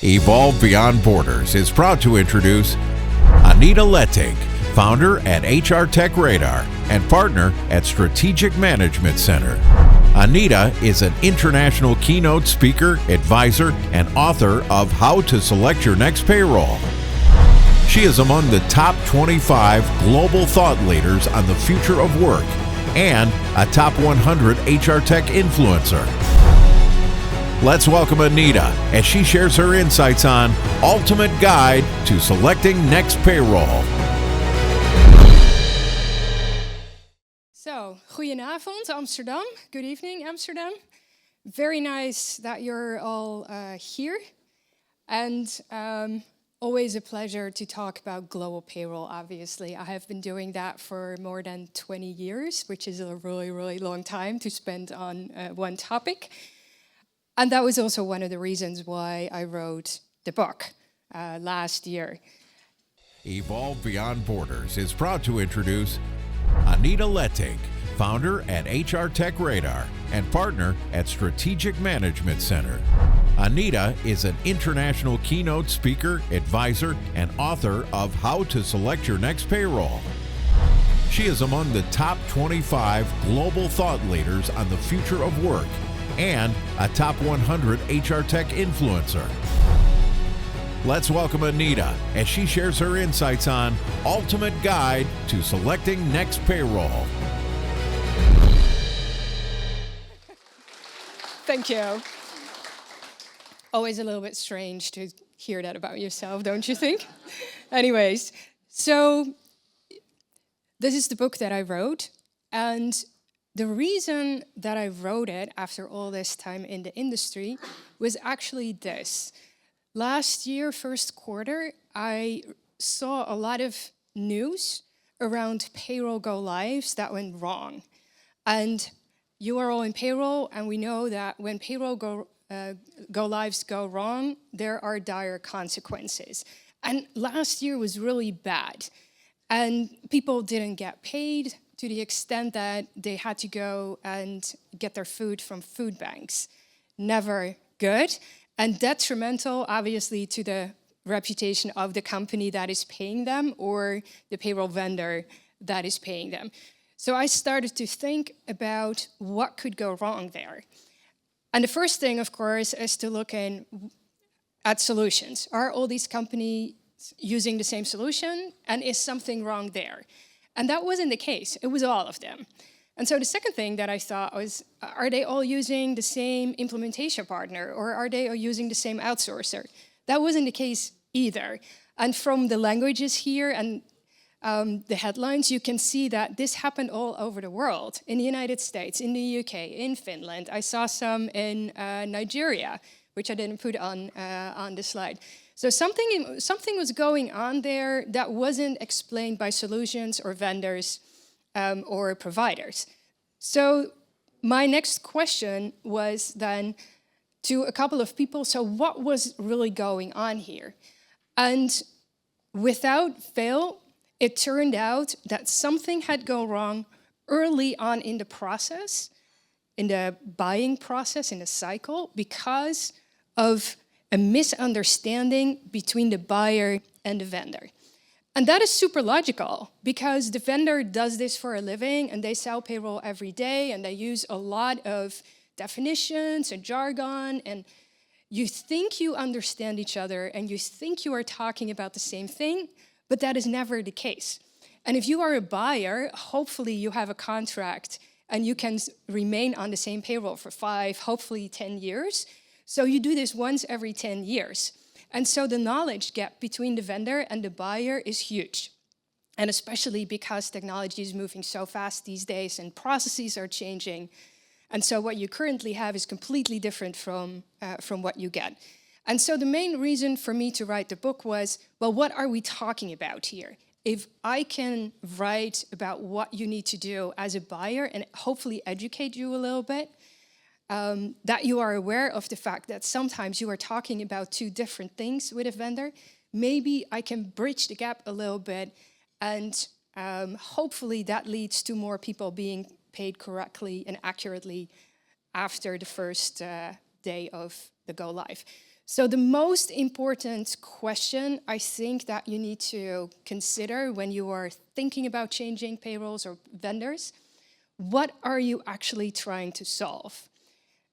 Evolve Beyond Borders is proud to introduce Anitta Lettink, founder at HR Tech Radar and partner at Strategic Management Center. Anita is an international keynote speaker, advisor, and author of How to Select Your Next Payroll. She is among the top 25 global thought leaders on the future of work and a top 100 HR tech influencer. Let's welcome Anita as she shares her insights on Ultimate Guide to Selecting Next Payroll. So, goedenavond Amsterdam. Good evening Amsterdam. Very nice that you're all here. And always a pleasure to talk about global payroll, obviously. I have been doing that for more than 20 years, which is a really, really long time to spend on one topic. And that was also one of the reasons why I wrote the book last year. Evolve Beyond Borders is proud to introduce Anitta Lettink, founder at HR Tech Radar and partner at Strategic Management Center. Anita is an international keynote speaker, advisor, and author of How to Select Your Next Payroll. She is among the top 25 global thought leaders on the future of work and a top 100 HR tech influencer. Let's welcome Anita as she shares her insights on Ultimate Guide to Selecting Next Payroll. Thank you. Always a little bit strange to hear that about yourself, don't you think? Anyways, so this is the book that I wrote, and the reason that I wrote it after all this time in the industry was actually this. Last year, first quarter, I saw a lot of news around payroll go-lives that went wrong. And you are all in payroll, and we know that when payroll go-lives go wrong, there are dire consequences. And last year was really bad. And people didn't get paid to the extent that they had to go and get their food from food banks. Never good, and detrimental, obviously, to the reputation of the company that is paying them or the payroll vendor that is paying them. So I started to think about what could go wrong there. And the first thing, of course, is to look at solutions. Are all these companies using the same solution? And is something wrong there? And that wasn't the case. It was all of them. And so the second thing that I thought was, are they all using the same implementation partner, or are they all using the same outsourcer? That wasn't the case either. And from the languages here and the headlines, you can see that this happened all over the world. In the United States, in the UK, in Finland. I saw some in Nigeria, which I didn't put on the slide. So something was going on there that wasn't explained by solutions or vendors or providers. So my next question was then to a couple of people, so what was really going on here? And without fail, it turned out that something had gone wrong early on in the process, in the buying process, in the cycle, because of a misunderstanding between the buyer and the vendor. And that is super logical, because the vendor does this for a living and they sell payroll every day and they use a lot of definitions and jargon, and you think you understand each other and you think you are talking about the same thing, but that is never the case. And if you are a buyer, hopefully you have a contract and you can remain on the same payroll for 5, hopefully 10 years. So you do this once every 10 years. And so the knowledge gap between the vendor and the buyer is huge. And especially because technology is moving so fast these days and processes are changing. And so what you currently have is completely different from what you get. And so the main reason for me to write the book was, well, what are we talking about here? If I can write about what you need to do as a buyer and hopefully educate you a little bit, that you are aware of the fact that sometimes you are talking about two different things with a vendor, maybe I can bridge the gap a little bit, and hopefully that leads to more people being paid correctly and accurately after the first day of the go live. So the most important question I think that you need to consider when you are thinking about changing payrolls or vendors, what are you actually trying to solve?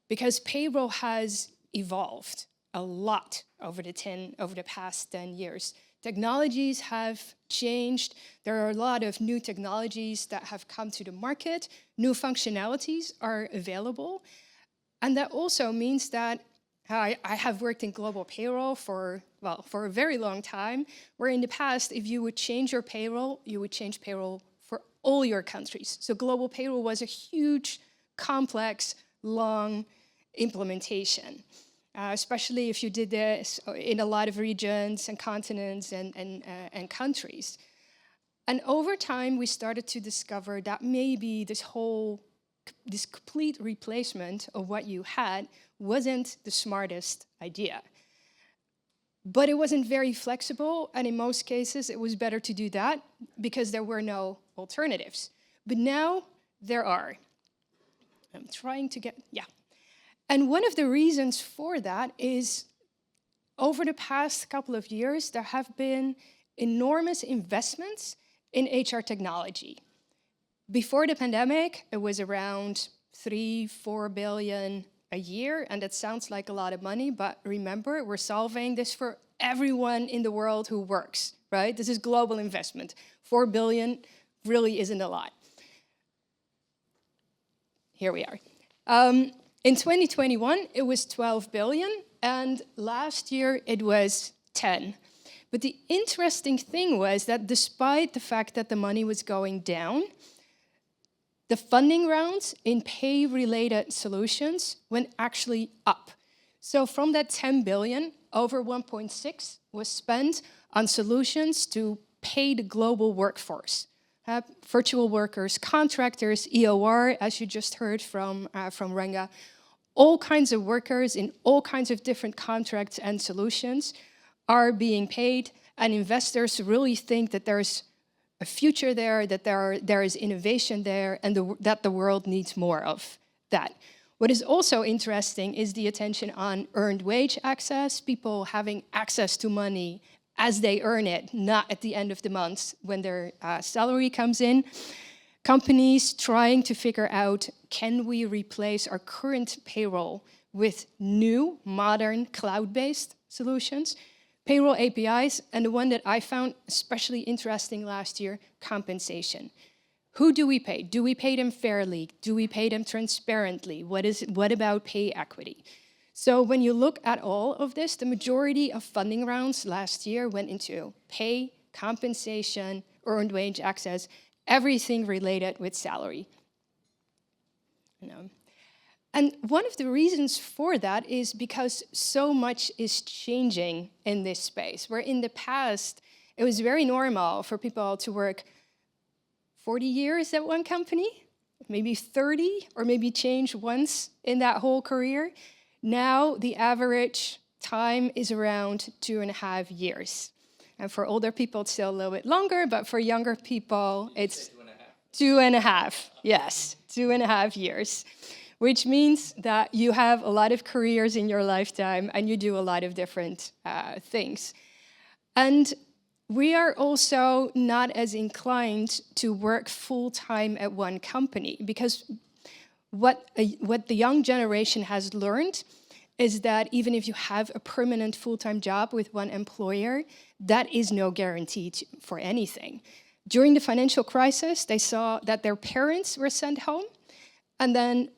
Because payroll has evolved a lot over the past 10 years. Technologies have changed. There are a lot of new technologies that have come to the market. New functionalities are available. And that also means that I have worked in global payroll for a very long time, where in the past, if you would change your payroll, you would change payroll for all your countries. So global payroll was a huge, complex, long implementation, especially if you did this in a lot of regions and continents and countries. And over time, we started to discover that maybe this complete replacement of what you had wasn't the smartest idea. But it wasn't very flexible, and in most cases, it was better to do that because there were no alternatives. But now there are. I'm trying to yeah. And one of the reasons for that is over the past couple of years, there have been enormous investments in HR technology. Before the pandemic, it was around 3-4 billion a year, and that sounds like a lot of money, but remember, we're solving this for everyone in the world who works, right? This is global investment. 4 billion really isn't a lot. Here we are. In 2021, it was 12 billion, and last year it was 10. But the interesting thing was that despite the fact that the money was going down, the funding rounds in pay-related solutions went actually up. So from that 10 billion, over 1.6 was spent on solutions to pay the global workforce. Virtual workers, contractors, EOR, as you just heard from Renga, all kinds of workers in all kinds of different contracts and solutions are being paid, and investors really think that there's a future there, that there is innovation there, and that the world needs more of that. What is also interesting is the attention on earned wage access, people having access to money as they earn it, not at the end of the month when their salary comes in. Companies trying to figure out, can we replace our current payroll with new, modern, cloud-based solutions? Payroll APIs, and the one that I found especially interesting last year, compensation. Who do we pay? Do we pay them fairly? Do we pay them transparently? What about pay equity? So when you look at all of this, the majority of funding rounds last year went into pay, compensation, earned wage access, everything related with salary. And one of the reasons for that is because so much is changing in this space, where in the past, it was very normal for people to work 40 years at one company, maybe 30, or maybe change once in that whole career. Now, the average time is around 2.5 years. And for older people, it's still a little bit longer, but for younger people, it's 2.5. Yes, 2.5 years. Which means that you have a lot of careers in your lifetime and you do a lot of different things. And we are also not as inclined to work full-time at one company, because what the young generation has learned is that even if you have a permanent full-time job with one employer, that is no guarantee for anything. During the financial crisis, they saw that their parents were sent home, and then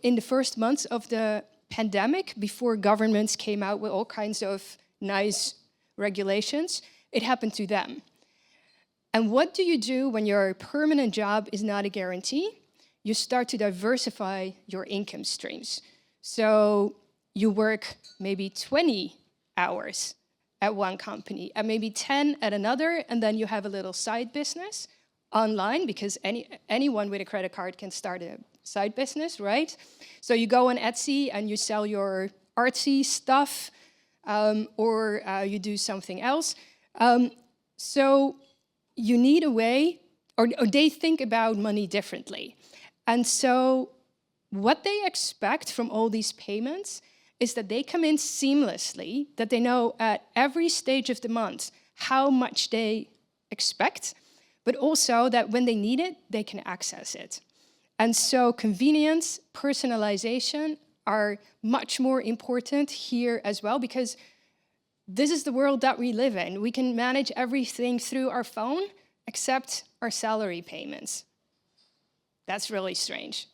in the first months of the pandemic, before governments came out with all kinds of nice regulations, it happened to them. And what do you do when your permanent job is not a guarantee? You start to diversify your income streams. So you work maybe 20 hours at one company and maybe 10 at another, and then you have a little side business online, because anyone with a credit card can start a side business, right? So you go on Etsy and you sell your artsy stuff, or you do something else. So you need a way, or they think about money differently. And so what they expect from all these payments is that they come in seamlessly, that they know at every stage of the month how much they expect, but also that when they need it, they can access it. And so convenience, personalization are much more important here as well, because this is the world that we live in. We can manage everything through our phone except our salary payments. That's really strange.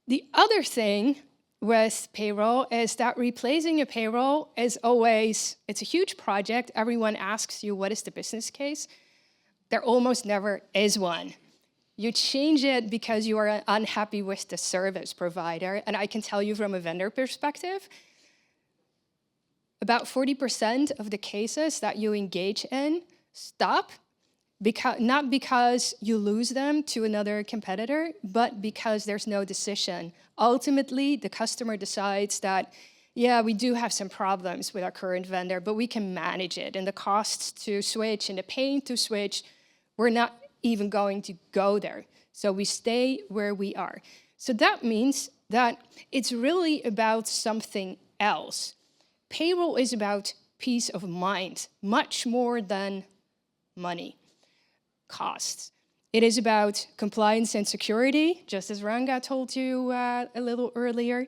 The other thing with payroll is that replacing a payroll is always, it's a huge project. Everyone asks you, what is the business case? There almost never is one. You change it because you are unhappy with the service provider. And I can tell you from a vendor perspective, about 40% of the cases that you engage in stop, not because you lose them to another competitor, but because there's no decision. Ultimately, the customer decides that, yeah, we do have some problems with our current vendor, but we can manage it. And the costs to switch and the pain to switch, we're not even going to go there. So we stay where we are. So that means that it's really about something else. Payroll is about peace of mind, much more than money, costs. It is about compliance and security, just as Ranga told you a little earlier.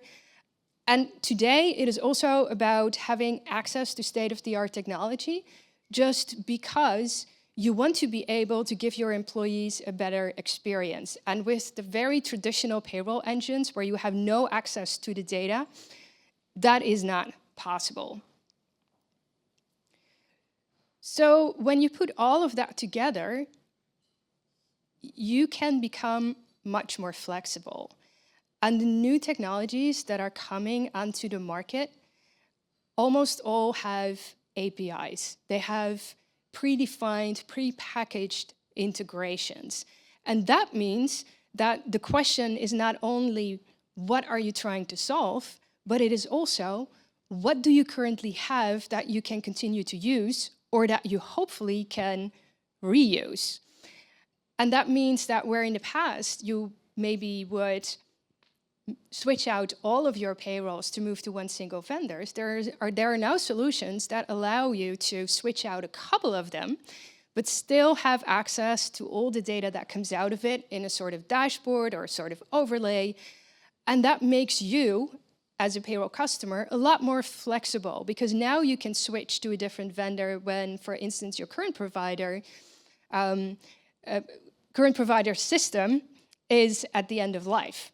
And today, it is also about having access to state-of-the-art technology, just because you want to be able to give your employees a better experience. And with the very traditional payroll engines, where you have no access to the data, that is not possible. So when you put all of that together, you can become much more flexible. And the new technologies that are coming onto the market almost all have APIs. They have predefined, prepackaged integrations. And that means that the question is not only what are you trying to solve, but it is also what do you currently have that you can continue to use or that you hopefully can reuse. And that means that where in the past you maybe would switch out all of your payrolls to move to one single vendor, there are now solutions that allow you to switch out a couple of them, but still have access to all the data that comes out of it in a sort of dashboard or a sort of overlay. And that makes you, as a payroll customer, a lot more flexible, because now you can switch to a different vendor when, for instance, your current provider system is at the end of life.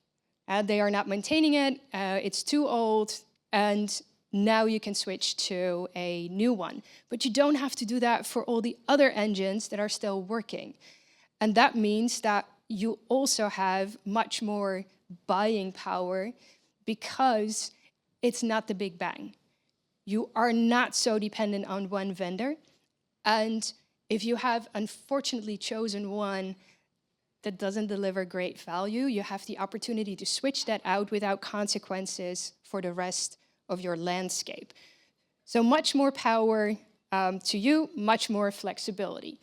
They are not maintaining it, it's too old, and now you can switch to a new one. But you don't have to do that for all the other engines that are still working. And that means that you also have much more buying power, because it's not the big bang. You are not so dependent on one vendor. And if you have unfortunately chosen one that doesn't deliver great value, you have the opportunity to switch that out without consequences for the rest of your landscape. So much more power to you, much more flexibility.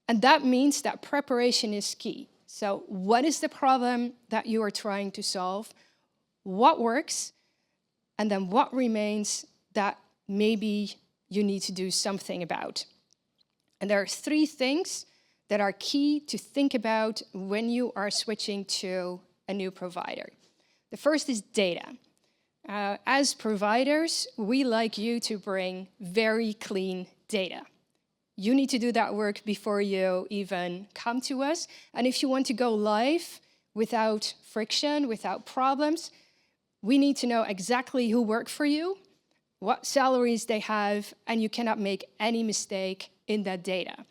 And that means that preparation is key. So what is the problem that you are trying to solve? What works? And then what remains that maybe you need to do something about? And there are 3 things that are key to think about when you are switching to a new provider. The first is data. As providers, we like you to bring very clean data. You need to do that work before you even come to us. And if you want to go live without friction, without problems, we need to know exactly who worked for you, what salaries they have, and you cannot make any mistake in that data.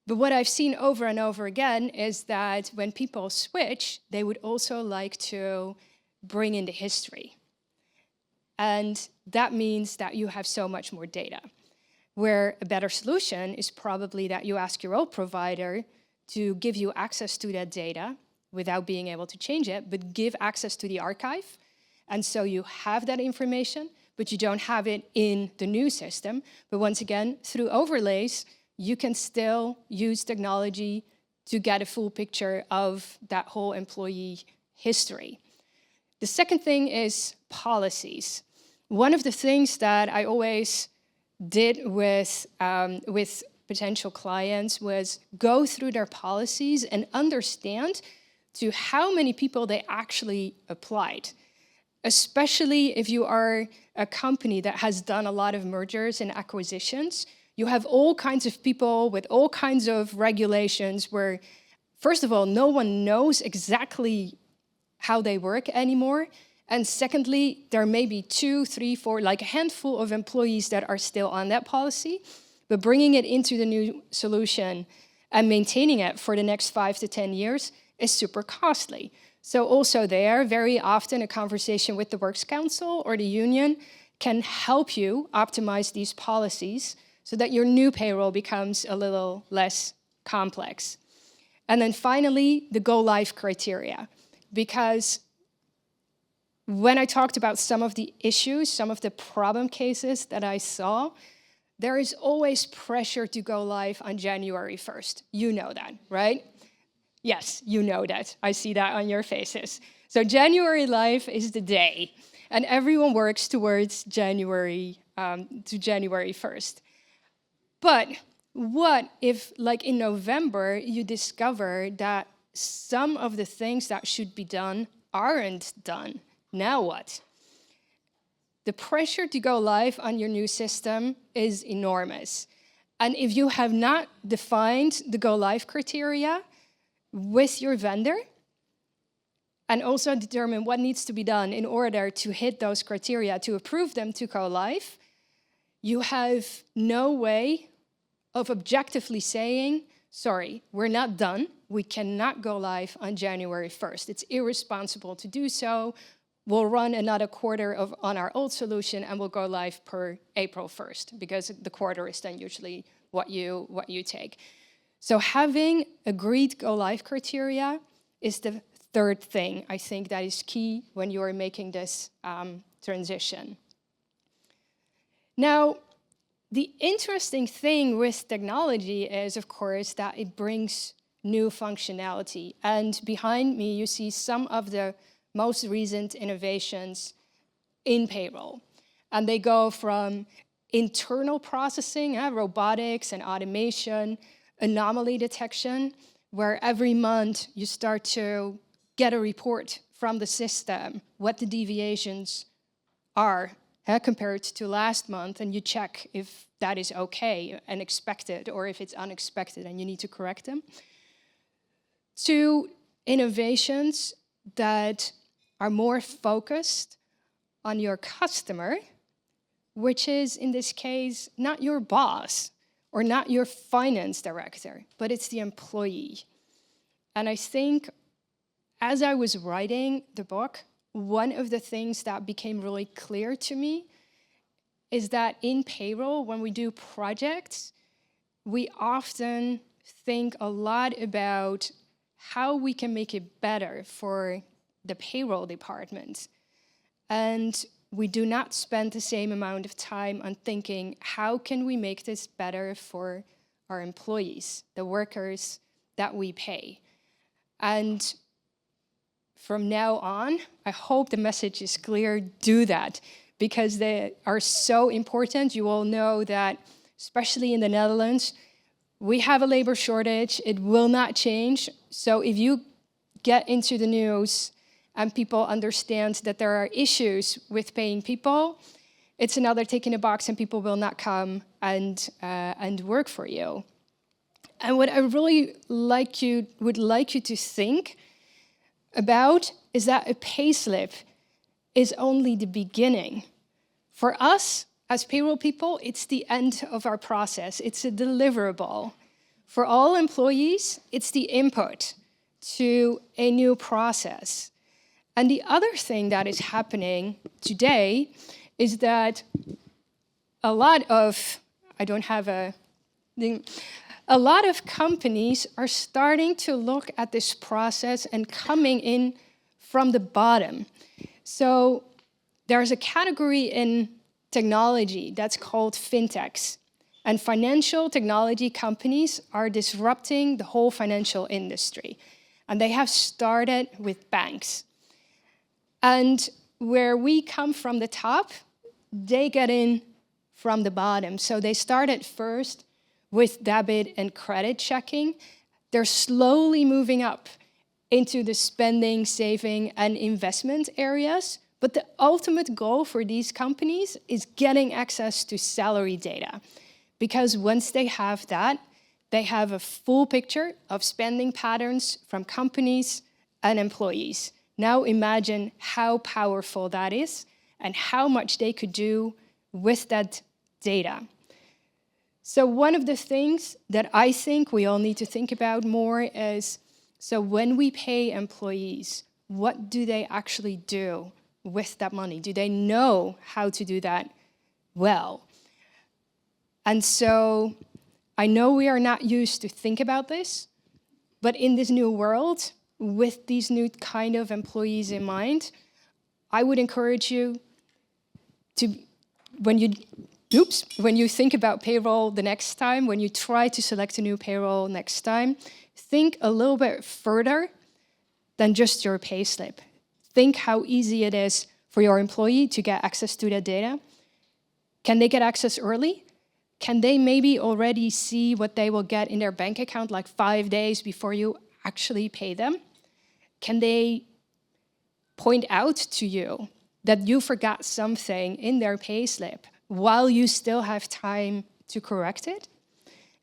But what I've seen over and over again is that when people switch, they would also like to bring in the history. And that means that you have so much more data. Where a better solution is probably that you ask your old provider to give you access to that data without being able to change it, but give access to the archive. And so you have that information, but you don't have it in the new system. But once again, through overlays, you can still use technology to get a full picture of that whole employee history. The The second thing is policies. One of the things that I always did with potential clients was go through their policies and understand to how many people they actually applied. Especially if you are a company that has done a lot of mergers and acquisitions, you have all kinds of people with all kinds of regulations where, first of all, no one knows exactly how they work anymore. And secondly, there may be 2, 3, 4, like a handful of employees that are still on that policy, but bringing it into the new solution and maintaining it for the next 5 to 10 years is super costly. So also there, very often a conversation with the Works Council or the union can help you optimize these policies so that your new payroll becomes a little less complex. And then finally, the go-live criteria. Because when I talked about some of the issues, some of the problem cases that I saw, there is always pressure to go live on January 1st. You know that, right? Yes, you know that. I see that on your faces. So January live is the day, and everyone works towards January 1st. But what if, like in November, you discover that some of the things that should be done aren't done? Now what? The pressure to go live on your new system is enormous. And if you have not defined the go live criteria with your vendor, and also determine what needs to be done in order to hit those criteria, to approve them to go live, you have no way of objectively saying, sorry, we're not done. We cannot go live on January 1st. It's irresponsible to do so. We'll run another quarter on our old solution and we'll go live per April 1st, because the quarter is then usually what you take. So having agreed go live criteria is the third thing I think that is key when you are making this transition. Now, the interesting thing with technology is, of course, that it brings new functionality. And behind me, you see some of the most recent innovations in payroll. And they go from internal processing, robotics and automation, anomaly detection, where every month you start to get a report from the system, what the deviations are compared to last month, and you check if that is okay and expected, or if it's unexpected and you need to correct them. To innovations that are more focused on your customer, which is, in this case, not your boss or not your finance director, but it's the employee. And I think as I was writing the book, one of the things that became really clear to me is that in payroll, when we do projects, we often think a lot about how we can make it better for the payroll department. And we do not spend the same amount of time on thinking, how can we make this better for our employees, the workers that we pay? And from now on, I hope the message is clear, do that, because they are so important. You all know that, especially in the Netherlands, we have a labor shortage. It will not change. So if you get into the news and people understand that there are issues with paying people, it's another tick in the box and people will not come and work for you. And what I really would like you to think about is that a payslip is only the beginning. For us, as payroll people, it's the end of our process. It's a deliverable. For all employees, it's the input to a new process. And the other thing that is happening today is that a lot of companies are starting to look at this process and coming in from the bottom. So there's a category in technology that's called fintechs. And financial technology companies are disrupting the whole financial industry. And they have started with banks. And where we come from the top, they get in from the bottom. So they started first with debit and credit checking. They're slowly moving up into the spending, saving, and investment areas. But the ultimate goal for these companies is getting access to salary data. Because once they have that, they have a full picture of spending patterns from companies and employees. Now imagine how powerful that is and how much they could do with that data. So one of the things that I think we all need to think about more is, so when we pay employees, what do they actually do with that money? Do they know how to do that well? And so I know we are not used to think about this, but in this new world, with these new kind of employees in mind, I would encourage you to, when you think about payroll the next time, when you try to select a new payroll next time, think a little bit further than just your payslip. Think how easy it is for your employee to get access to that data. Can they get access early? Can they maybe already see what they will get in their bank account like 5 days before you actually pay them? Can they point out to you that you forgot something in their payslip while you still have time to correct it?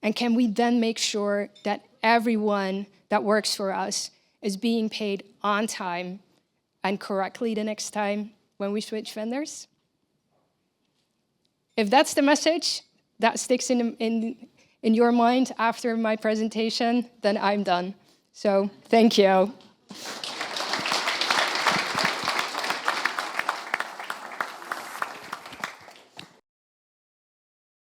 And can we then make sure that everyone that works for us is being paid on time and correctly the next time when we switch vendors? If that's the message that sticks in your mind after my presentation, then I'm done. So thank you.